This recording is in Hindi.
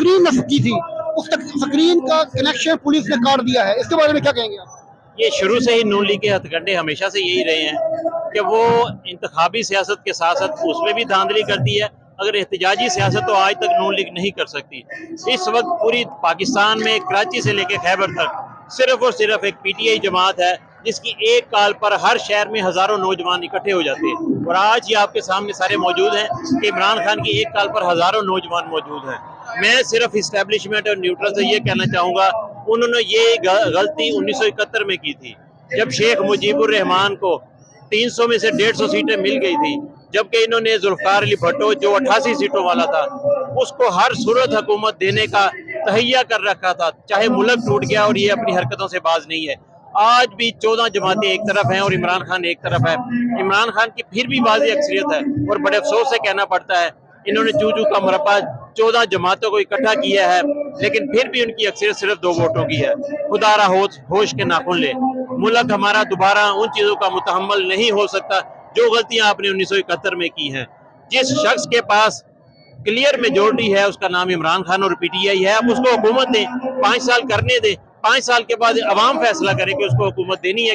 स्क्रीन नस्ब की थी, उस स्क्रीन का कनेक्शन पुलिस ने काट दिया है, इसके बारे में क्या कहेंगे आप? ये शुरू से ही नून लीग के हथकंडे हमेशा से यही रहे हैं कि वो इंतखाबी सियासत के साथ साथ उसमें भी धांधली करती है। अगर एहतजाजी सियासत तो आज तक नून लीग नहीं कर सकती। इस वक्त पूरी पाकिस्तान में कराची से लेकर खैबर तक सिर्फ और सिर्फ एक पीटीआई जमात है जिसकी एक काल पर हर शहर में हजारों नौजवान इकट्ठे हो जाते हैं। और आज ये आपके सामने सारे मौजूद हैं कि इमरान खान की एक काल पर हजारों नौजवान मौजूद हैं। मैं सिर्फ इस्टेब्लिशमेंट और न्यूट्रल से ये कहना चाहूँगा, उन्होंने ये गलती 1971 में की थी जब शेख मुजीबुर रहमान को 300 में से 150 सीटें मिल गई थी, जबकि इन्होंने जुल्फकार अली भट्टो जो 88 सीटों वाला था उसको हर सूरत हुकूमत देने का तहैया कर रखा था, चाहे मुल्क टूट गया और ये अपनी हरकतों से बाज नहीं है। आज भी 14 जमातें एक तरफ हैं और इमरान खान एक तरफ है। इमरान खान की फिर भी वाज़ेह अक्सरियत है और बड़े अफसोस से कहना पड़ता है इन्होंने चूचू का मुरब्बा 14 जमातों को इकट्ठा किया है, लेकिन फिर भी उनकी अक्सरियत सिर्फ 2 वोटों की है। खुदारा होश के नाखुन ले, मुल्क हमारा दोबारा उन चीजों का मुतहम्मल नहीं हो सकता जो गलतियां आपने 1971 में की हैं। जिस शख्स के पास क्लियर मेजोरिटी है उसका नाम इमरान खान और पीटीआई है। आप उसको हुकूमत दें, 5 साल करने दें, 5 साल के बाद अवाम फैसला करे कि उसको हुकूमत देनी है।